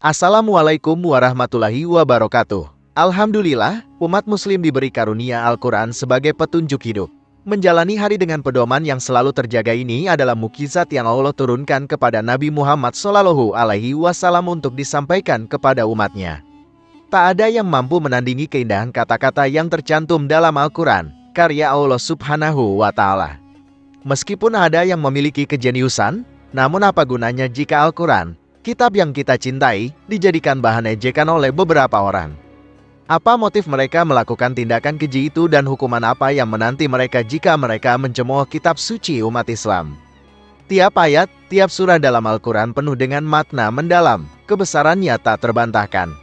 Assalamualaikum warahmatullahi wabarakatuh. Alhamdulillah, umat muslim diberi karunia Al-Quran sebagai petunjuk hidup. Menjalani hari dengan pedoman yang selalu terjaga ini adalah mukjizat yang Allah turunkan kepada Nabi Muhammad SAW untuk disampaikan kepada umatnya. Tak ada yang mampu menandingi keindahan kata-kata yang tercantum dalam Al-Quran, karya Allah Subhanahu wa Ta'ala. Meskipun ada yang memiliki kejeniusan, namun apa gunanya jika Al-Quran, kitab yang kita cintai, dijadikan bahan ejekan oleh beberapa orang? Apa motif mereka melakukan tindakan keji itu dan hukuman apa yang menanti mereka jika mereka mencemooh kitab suci umat Islam? Tiap ayat, tiap surah dalam Al-Quran penuh dengan makna mendalam, kebesarannya tak terbantahkan.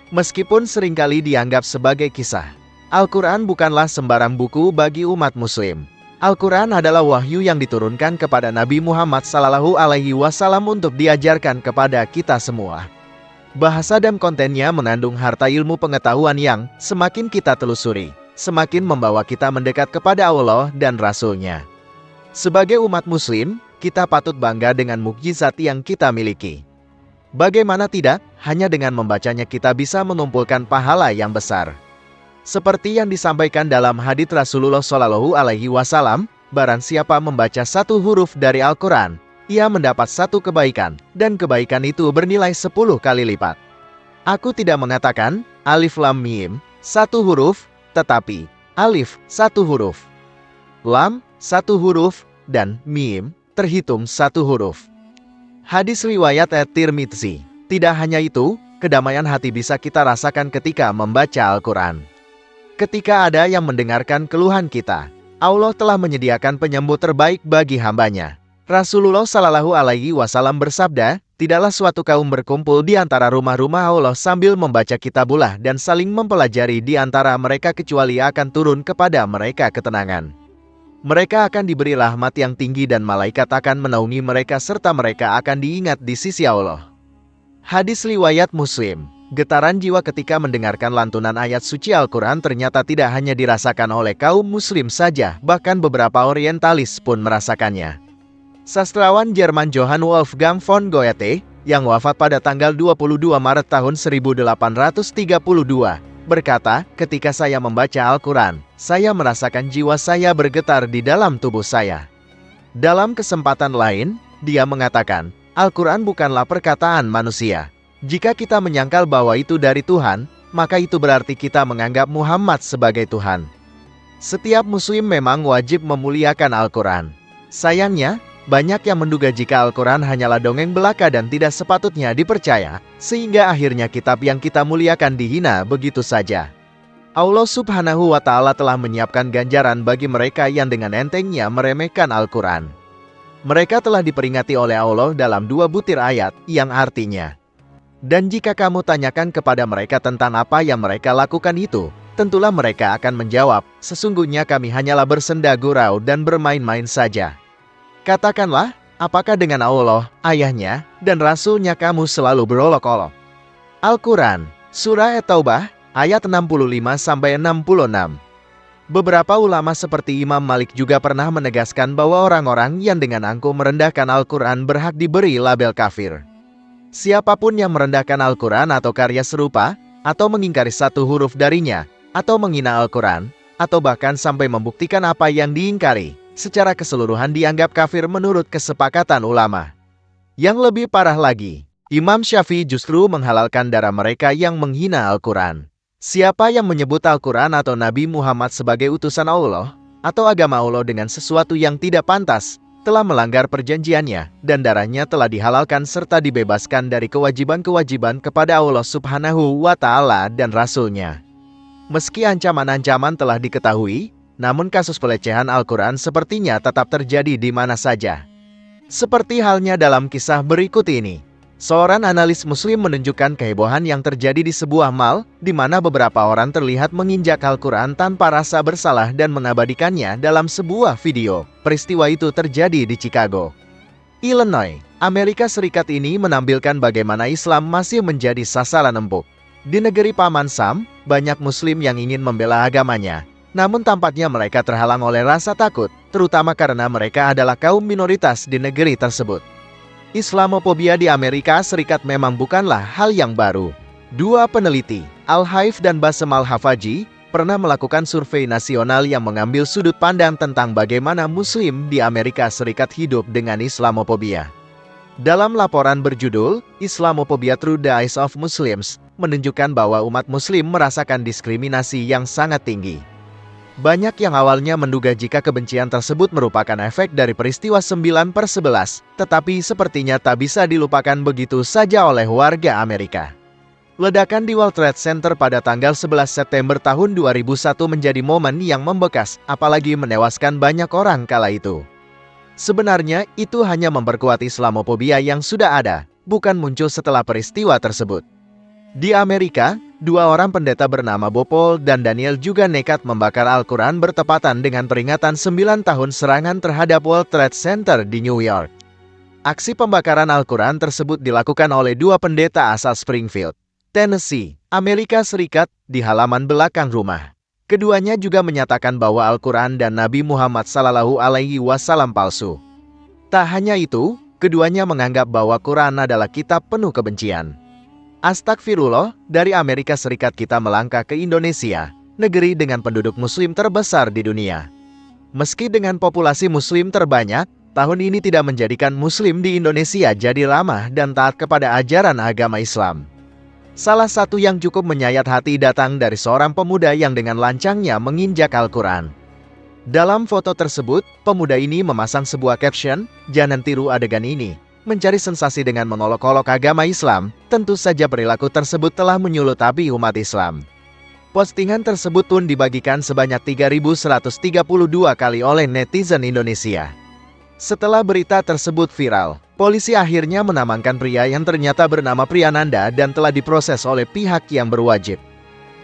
Meskipun seringkali dianggap sebagai kisah, Al-Quran bukanlah sembarang buku bagi umat muslim. Al-Quran adalah wahyu yang diturunkan kepada Nabi Muhammad SAW untuk diajarkan kepada kita semua. Bahasa dan kontennya mengandung harta ilmu pengetahuan yang semakin kita telusuri, semakin membawa kita mendekat kepada Allah dan Rasul-Nya. Sebagai umat muslim, kita patut bangga dengan mukjizat yang kita miliki. Bagaimana tidak, hanya dengan membacanya kita bisa mengumpulkan pahala yang besar. Seperti yang disampaikan dalam hadits Rasulullah SAW, barang siapa membaca satu huruf dari Al-Quran, ia mendapat satu kebaikan, dan kebaikan itu bernilai 10 kali lipat. Aku tidak mengatakan alif lam mim, satu huruf, tetapi alif, satu huruf, lam, satu huruf, dan mim, terhitung satu huruf. Hadis riwayat At-Tirmidzi. Tidak hanya itu, kedamaian hati bisa kita rasakan ketika membaca Al-Quran. Ketika ada yang mendengarkan keluhan kita, Allah telah menyediakan penyembuh terbaik bagi hambanya. Rasulullah SAW bersabda, tidaklah suatu kaum berkumpul di antara rumah-rumah Allah sambil membaca kitabullah dan saling mempelajari di antara mereka kecuali akan turun kepada mereka ketenangan. Mereka akan diberi rahmat yang tinggi dan malaikat akan menaungi mereka serta mereka akan diingat di sisi Allah. Hadis riwayat Muslim. Getaran jiwa ketika mendengarkan lantunan ayat suci Al-Quran ternyata tidak hanya dirasakan oleh kaum muslim saja, bahkan beberapa orientalis pun merasakannya. Sastrawan Jerman Johann Wolfgang von Goethe, yang wafat pada tanggal 22 Maret tahun 1832, berkata, ketika saya membaca Al-Quran, saya merasakan jiwa saya bergetar di dalam tubuh saya. Dalam kesempatan lain, dia mengatakan, Al-Quran bukanlah perkataan manusia. Jika kita menyangkal bahwa itu dari Tuhan, maka itu berarti kita menganggap Muhammad sebagai Tuhan. Setiap muslim memang wajib memuliakan Al-Quran. Sayangnya, banyak yang menduga jika Al-Quran hanyalah dongeng belaka dan tidak sepatutnya dipercaya, sehingga akhirnya kitab yang kita muliakan dihina begitu saja. Allah Subhanahu wa Ta'ala telah menyiapkan ganjaran bagi mereka yang dengan entengnya meremehkan Al-Quran. Mereka telah diperingati oleh Allah dalam 2 butir ayat, yang artinya, dan jika kamu tanyakan kepada mereka tentang apa yang mereka lakukan itu, tentulah mereka akan menjawab, sesungguhnya kami hanyalah bersenda gurau dan bermain-main saja. Katakanlah, apakah dengan Allah, ayahnya, dan Rasul-Nya kamu selalu berolok-olok? Al-Quran, Surah At-Taubah, ayat 65-66. Beberapa ulama seperti Imam Malik juga pernah menegaskan bahwa orang-orang yang dengan angkuh merendahkan Al-Quran berhak diberi label kafir. Siapapun yang merendahkan Al-Quran atau karya serupa, atau mengingkari satu huruf darinya, atau menghina Al-Quran, atau bahkan sampai membuktikan apa yang diingkari, secara keseluruhan dianggap kafir menurut kesepakatan ulama. Yang lebih parah lagi, Imam Syafi'i justru menghalalkan darah mereka yang menghina Al-Quran. Siapa yang menyebut Al-Quran atau Nabi Muhammad sebagai utusan Allah, atau agama Allah dengan sesuatu yang tidak pantas, telah melanggar perjanjiannya, dan darahnya telah dihalalkan serta dibebaskan dari kewajiban-kewajiban kepada Allah Subhanahu wa Ta'ala dan Rasul-Nya. Meski ancaman-ancaman telah diketahui, namun kasus pelecehan Al-Quran sepertinya tetap terjadi di mana saja. Seperti halnya dalam kisah berikut ini. Seorang analis muslim menunjukkan kehebohan yang terjadi di sebuah mall, di mana beberapa orang terlihat menginjak Al-Quran tanpa rasa bersalah dan mengabadikannya dalam sebuah video. Peristiwa itu terjadi di Chicago, Illinois, Amerika Serikat ini menampilkan bagaimana Islam masih menjadi sasaran empuk. Di negeri Paman Sam, banyak muslim yang ingin membela agamanya. Namun tampaknya mereka terhalang oleh rasa takut, terutama karena mereka adalah kaum minoritas di negeri tersebut. Islamophobia di Amerika Serikat memang bukanlah hal yang baru. Dua peneliti, Al-Haif dan Bassem Al-Hafaji, pernah melakukan survei nasional yang mengambil sudut pandang tentang bagaimana Muslim di Amerika Serikat hidup dengan Islamophobia. Dalam laporan berjudul, Islamophobia Through the Eyes of Muslims, menunjukkan bahwa umat Muslim merasakan diskriminasi yang sangat tinggi. Banyak yang awalnya menduga jika kebencian tersebut merupakan efek dari peristiwa 9/11, tetapi sepertinya tak bisa dilupakan begitu saja oleh warga Amerika. Ledakan di World Trade Center pada tanggal 11 September tahun 2001 menjadi momen yang membekas, apalagi menewaskan banyak orang kala itu. Sebenarnya, itu hanya memperkuat Islamophobia yang sudah ada, bukan muncul setelah peristiwa tersebut. Di Amerika, dua orang pendeta bernama Bob Paul dan Daniel juga nekat membakar Al-Quran bertepatan dengan peringatan 9 tahun serangan terhadap World Trade Center di New York. Aksi pembakaran Al-Quran tersebut dilakukan oleh dua pendeta asal Springfield, Tennessee, Amerika Serikat, di halaman belakang rumah. Keduanya juga menyatakan bahwa Al-Quran dan Nabi Muhammad SAW palsu. Tak hanya itu, keduanya menganggap bahwa Quran adalah kitab penuh kebencian. Astagfirullah, dari Amerika Serikat kita melangkah ke Indonesia, negeri dengan penduduk Muslim terbesar di dunia. Meski dengan populasi Muslim terbanyak, tahun ini tidak menjadikan Muslim di Indonesia jadi ramah dan taat kepada ajaran agama Islam. Salah satu yang cukup menyayat hati datang dari seorang pemuda yang dengan lancangnya menginjak Al-Quran. Dalam foto tersebut, pemuda ini memasang sebuah caption, "Jangan tiru adegan ini." Mencari sensasi dengan mengolok-olok agama Islam, tentu saja perilaku tersebut telah menyulut api umat Islam. Postingan tersebut pun dibagikan sebanyak 3.132 kali oleh netizen Indonesia. Setelah berita tersebut viral, polisi akhirnya mengamankan pria yang ternyata bernama Priyananda dan telah diproses oleh pihak yang berwajib.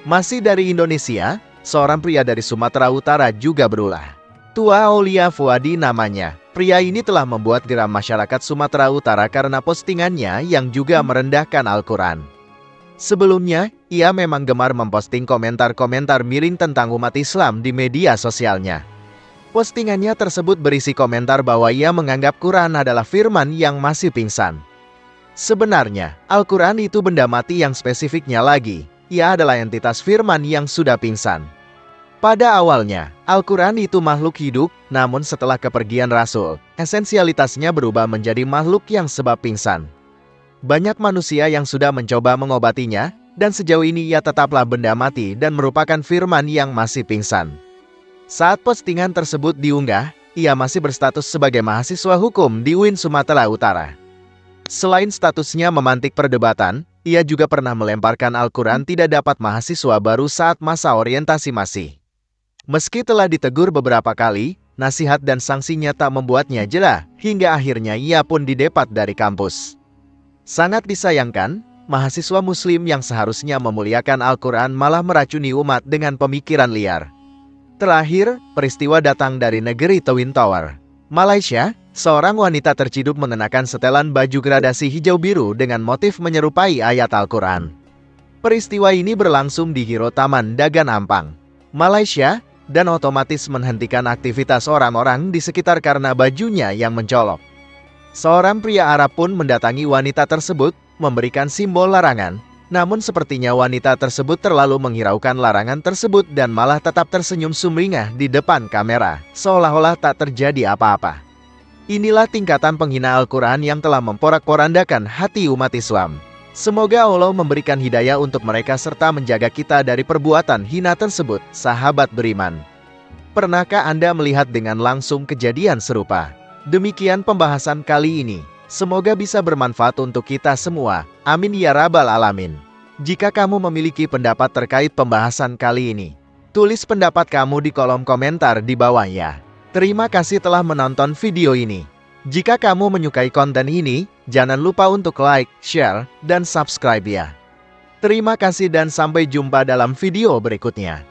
Masih dari Indonesia, seorang pria dari Sumatera Utara juga berulah. Tua Aulia Fuadi namanya. Pria ini telah membuat geram masyarakat Sumatera Utara karena postingannya yang juga merendahkan Al-Quran. Sebelumnya, ia memang gemar memposting komentar-komentar miring tentang umat Islam di media sosialnya. Postingannya tersebut berisi komentar bahwa ia menganggap Quran adalah firman yang masih pingsan. Sebenarnya, Al-Quran itu benda mati yang spesifiknya lagi. Ia adalah entitas firman yang sudah pingsan. Pada awalnya, Al-Quran itu makhluk hidup, namun setelah kepergian Rasul, esensialitasnya berubah menjadi makhluk yang sebab pingsan. Banyak manusia yang sudah mencoba mengobatinya, dan sejauh ini ia tetaplah benda mati dan merupakan firman yang masih pingsan. Saat postingan tersebut diunggah, ia masih berstatus sebagai mahasiswa hukum di UIN Sumatera Utara. Selain statusnya memantik perdebatan, ia juga pernah melemparkan Al-Quran tidak dapat mahasiswa baru saat masa orientasi masih. Meski telah ditegur beberapa kali, nasihat dan sanksinya tak membuatnya jela, hingga akhirnya ia pun didepat dari kampus. Sangat disayangkan, mahasiswa Muslim yang seharusnya memuliakan Al-Quran malah meracuni umat dengan pemikiran liar. Terakhir, peristiwa datang dari negeri Twin Tower, Malaysia. Seorang wanita terciduk mengenakan setelan baju gradasi hijau biru dengan motif menyerupai ayat Al-Quran. Peristiwa ini berlangsung di Hiro Taman Dagan Ampang, Malaysia, dan otomatis menghentikan aktivitas orang-orang di sekitar karena bajunya yang mencolok. Seorang pria Arab pun mendatangi wanita tersebut, memberikan simbol larangan, namun sepertinya wanita tersebut terlalu menghiraukan larangan tersebut dan malah tetap tersenyum sumringah di depan kamera, seolah-olah tak terjadi apa-apa. Inilah tingkatan penghina Al-Quran yang telah memporak-porandakan hati umat Islam. Semoga Allah memberikan hidayah untuk mereka serta menjaga kita dari perbuatan hina tersebut, sahabat beriman. Pernahkah Anda melihat dengan langsung kejadian serupa? Demikian pembahasan kali ini. Semoga bisa bermanfaat untuk kita semua. Amin ya rabbal alamin. Jika kamu memiliki pendapat terkait pembahasan kali ini, tulis pendapat kamu di kolom komentar di bawah ya. Terima kasih telah menonton video ini. Jika kamu menyukai konten ini, jangan lupa untuk like, share, dan subscribe ya. Terima kasih dan sampai jumpa dalam video berikutnya.